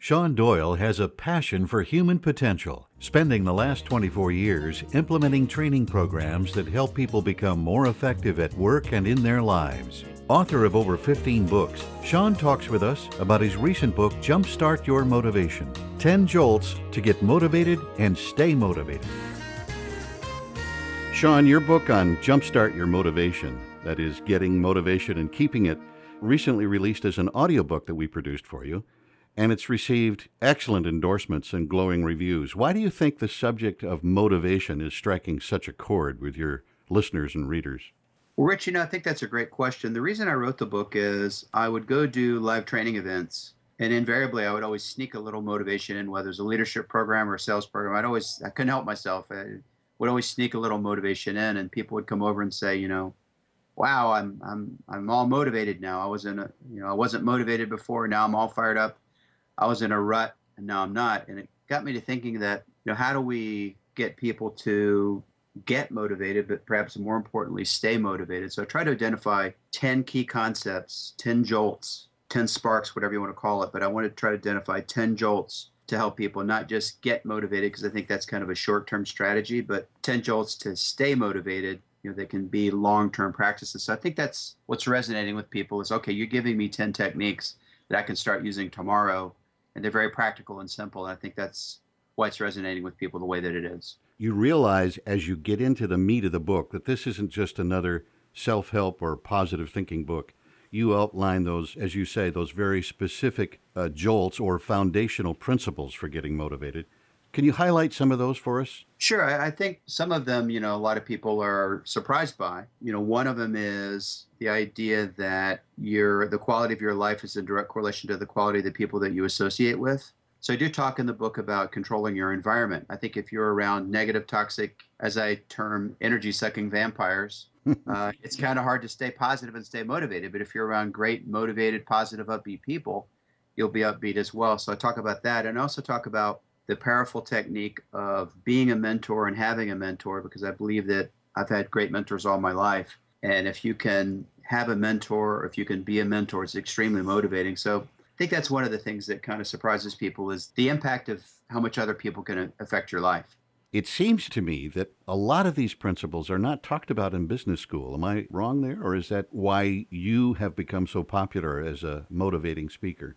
Shawn Doyle has a passion for human potential, spending the last 24 years implementing training programs that help people become more effective at work and in their lives. Author of over 15 books, Shawn talks with us about his recent book, Jumpstart Your Motivation, 10 Jolts to Get Motivated and Stay Motivated. Shawn, your book on Jumpstart Your Motivation, that is getting motivation and keeping it, recently released as an audiobook that we produced for you, and it's received excellent endorsements and glowing reviews. Why do you think the subject of motivation is striking such a chord with your listeners and readers? Well, Rich, I think that's a great question. The reason I wrote the book is I would go do live training events, and invariably I would always sneak a little motivation in, whether it's a leadership program or a sales program. I couldn't help myself. I would always sneak a little motivation in, and people would come over and say, wow, I'm all motivated now. I wasn't motivated before. Now I'm all fired up. I was in a rut and now I'm not. And it got me to thinking that, how do we get people to get motivated, but perhaps more importantly, stay motivated? So I try to identify 10 key concepts, 10 jolts, 10 sparks, whatever you want to call it. But I want to try to identify 10 jolts to help people not just get motivated, because I think that's kind of a short-term strategy, but 10 jolts to stay motivated. They can be long-term practices. So I think that's what's resonating with people is, okay, you're giving me 10 techniques that I can start using tomorrow. And they're very practical and simple. And I think that's why it's resonating with people the way that it is. You realize as you get into the meat of the book that this isn't just another self-help or positive thinking book. You outline those, as you say, those very specific jolts or foundational principles for getting motivated. Can you highlight some of those for us? Sure. I think some of them, a lot of people are surprised by. One of them is the idea that the quality of your life is in direct correlation to the quality of the people that you associate with. So I do talk in the book about controlling your environment. I think if you're around negative, toxic, as I term, energy-sucking vampires, it's kind of hard to stay positive and stay motivated. But if you're around great, motivated, positive, upbeat people, you'll be upbeat as well. So I talk about that, and I also talk about the powerful technique of being a mentor and having a mentor, because I believe that I've had great mentors all my life. And if you can have a mentor, or if you can be a mentor, it's extremely motivating. So I think that's one of the things that kind of surprises people is the impact of how much other people can affect your life. It seems to me that a lot of these principles are not talked about in business school. Am I wrong there? Or is that why you have become so popular as a motivating speaker?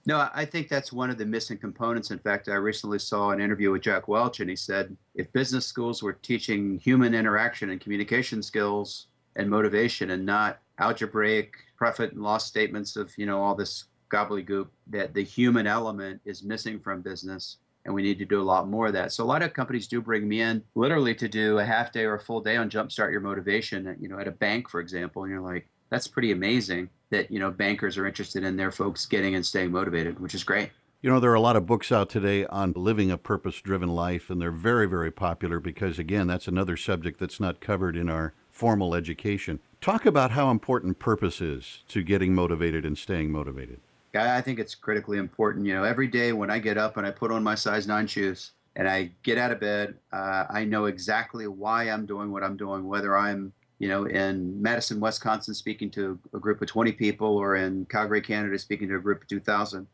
No, I think that's one of the missing components. In fact, I recently saw an interview with Jack Welch, and he said, if business schools were teaching human interaction and communication skills and motivation and not algebraic profit and loss statements of, all this gobbledygook, that the human element is missing from business, and we need to do a lot more of that. So a lot of companies do bring me in literally to do a half day or a full day on Jumpstart Your Motivation, at a bank, for example, and you're like, that's pretty amazing that, bankers are interested in their folks getting and staying motivated, which is great. There are a lot of books out today on living a purpose-driven life, and they're very, very popular because, again, that's another subject that's not covered in our formal education. Talk about how important purpose is to getting motivated and staying motivated. I think it's critically important. Every day when I get up and I put on my size 9 shoes and I get out of bed, I know exactly why I'm doing what I'm doing, whether I'm in Madison, Wisconsin, speaking to a group of 20 people, or in Calgary, Canada, speaking to a group of 2,000.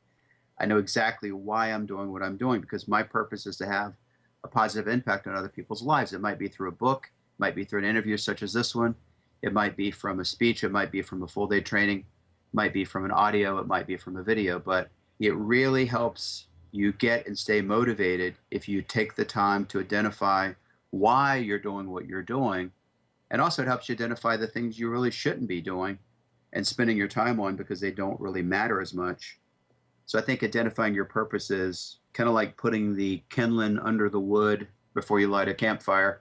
I know exactly why I'm doing what I'm doing, because my purpose is to have a positive impact on other people's lives. It might be through a book, it might be through an interview such as this one, it might be from a speech, it might be from a full day training, it might be from an audio, it might be from a video, but it really helps you get and stay motivated if you take the time to identify why you're doing what you're doing. And also it helps you identify the things you really shouldn't be doing and spending your time on because they don't really matter as much. So I think identifying your purpose is kind of like putting the kindling under the wood before you light a campfire.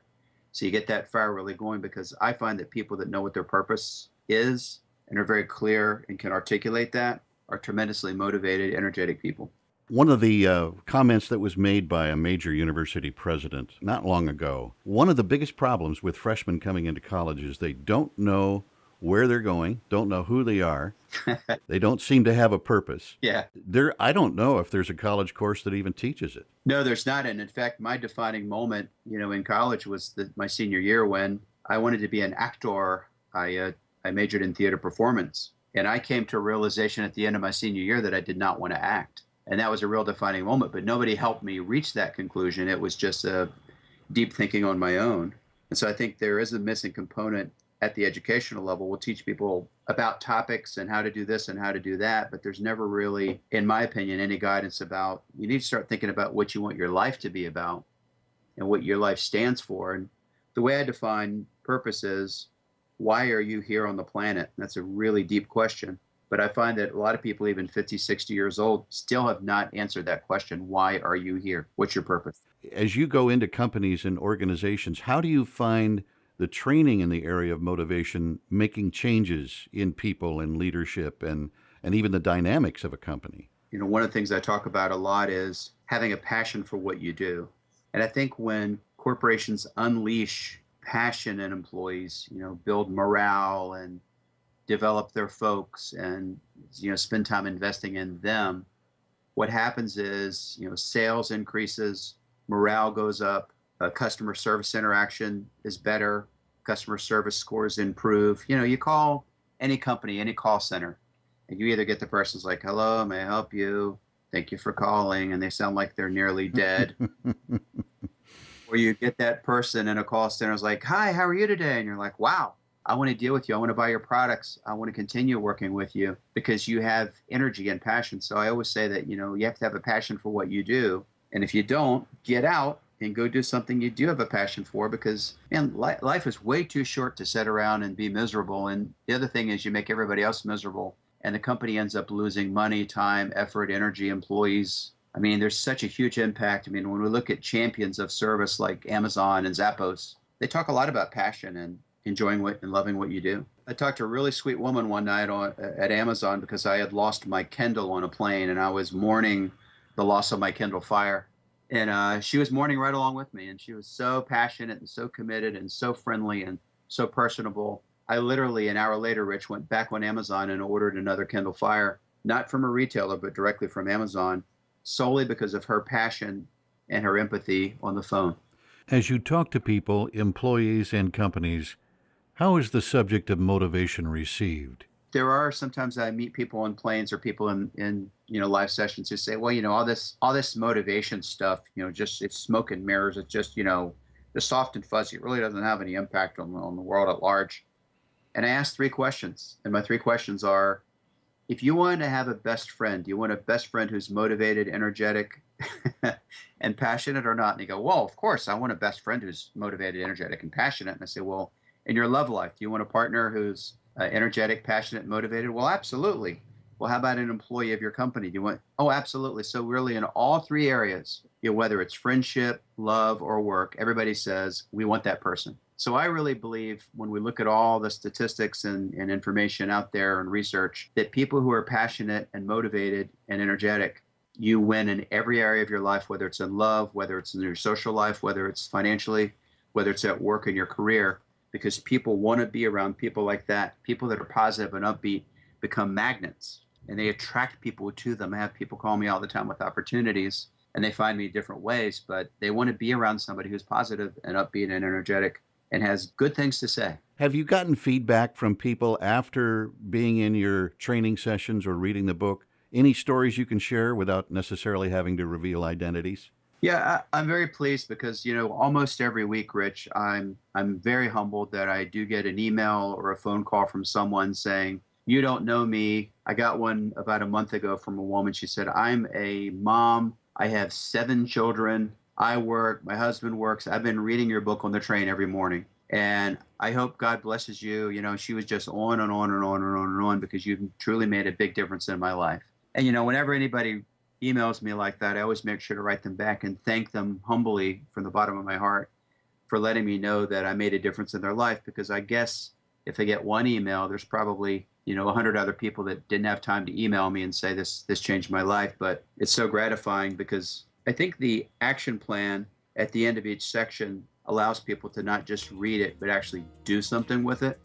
So you get that fire really going, because I find that people that know what their purpose is and are very clear and can articulate that are tremendously motivated, energetic people. One of the comments that was made by a major university president not long ago, one of the biggest problems with freshmen coming into college is they don't know where they're going, don't know who they are. They don't seem to have a purpose. Yeah. I don't know if there's a college course that even teaches it. No, there's not. And in fact, my defining moment, in college was my senior year when I wanted to be an actor. I majored in theater performance. And I came to a realization at the end of my senior year that I did not want to act. And that was a real defining moment, but nobody helped me reach that conclusion. It was just a deep thinking on my own. And so I think there is a missing component at the educational level. We'll teach people about topics and how to do this and how to do that, but there's never really, in my opinion, any guidance about, you need to start thinking about what you want your life to be about and what your life stands for. And the way I define purpose is, why are you here on the planet? That's a really deep question. But I find that a lot of people, even 50, 60 years old, still have not answered that question. Why are you here? What's your purpose? As you go into companies and organizations, how do you find the training in the area of motivation making changes in people and leadership and even the dynamics of a company? One of the things I talk about a lot is having a passion for what you do. And I think when corporations unleash passion in employees, build morale and develop their folks and spend time investing in them, what happens is sales increases, morale goes up, customer service interaction is better, customer service scores improve. You call any company, any call center, and you either get the person's like, hello, may I help you, thank you for calling, and they sound like they're nearly dead. Or you get that person in a call center is like, hi, how are you today? And you're like, wow, I want to deal with you. I want to buy your products. I want to continue working with you, because you have energy and passion. So I always say that, you have to have a passion for what you do. And if you don't, get out and go do something you do have a passion for, because, man, life is way too short to sit around and be miserable. And the other thing is you make everybody else miserable, and the company ends up losing money, time, effort, energy, employees. I mean, there's such a huge impact. I mean, when we look at champions of service like Amazon and Zappos, they talk a lot about passion and enjoying what and loving what you do. I talked to a really sweet woman one night at Amazon because I had lost my Kindle on a plane, and I was mourning the loss of my Kindle Fire. And she was mourning right along with me, and she was so passionate and so committed and so friendly and so personable. I literally, an hour later, Rich, went back on Amazon and ordered another Kindle Fire, not from a retailer, but directly from Amazon, solely because of her passion and her empathy on the phone. As you talk to people, employees, and companies, how is the subject of motivation received? There are sometimes I meet people on planes or people in live sessions who say, well, all this motivation stuff, just it's smoke and mirrors. It's just just soft and fuzzy. It really doesn't have any impact on the world at large. And I asked 3 questions, and my 3 questions are: if you want to have a best friend, do you want a best friend who's motivated, energetic, and passionate, or not? And they go, well, of course, I want a best friend who's motivated, energetic, and passionate. And I say, well, in your love life, do you want a partner who's energetic, passionate, motivated? Well, absolutely. Well, how about an employee of your company? Do you want? Oh, absolutely. So really, in all 3 areas, whether it's friendship, love, or work, everybody says we want that person. So I really believe when we look at all the statistics and information out there and research, that people who are passionate and motivated and energetic, you win in every area of your life, whether it's in love, whether it's in your social life, whether it's financially, whether it's at work in your career, because people want to be around people like that. People that are positive and upbeat become magnets, and they attract people to them. I have people call me all the time with opportunities, and they find me different ways, but they want to be around somebody who's positive and upbeat and energetic and has good things to say. Have you gotten feedback from people after being in your training sessions or reading the book? Any stories you can share without necessarily having to reveal identities? Yeah, I'm very pleased because, almost every week, Rich, I'm very humbled that I do get an email or a phone call from someone saying, you don't know me. I got one about a month ago from a woman. She said, I'm a mom. I have 7 children. I work. My husband works. I've been reading your book on the train every morning. And I hope God blesses you. She was just on and on and on and on and on because you've truly made a big difference in my life. And, whenever anybody emails me like that, I always make sure to write them back and thank them humbly from the bottom of my heart for letting me know that I made a difference in their life. Because I guess if I get one email, there's probably 100 other people that didn't have time to email me and say this changed my life. But it's so gratifying because I think the action plan at the end of each section allows people to not just read it, but actually do something with it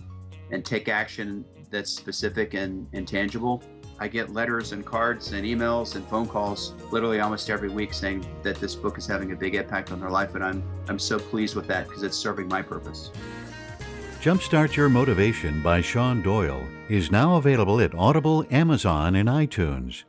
and take action that's specific and tangible. I get letters and cards and emails and phone calls literally almost every week saying that this book is having a big impact on their life. And I'm so pleased with that because it's serving my purpose. Jumpstart Your Motivation by Shawn Doyle is now available at Audible, Amazon, and iTunes.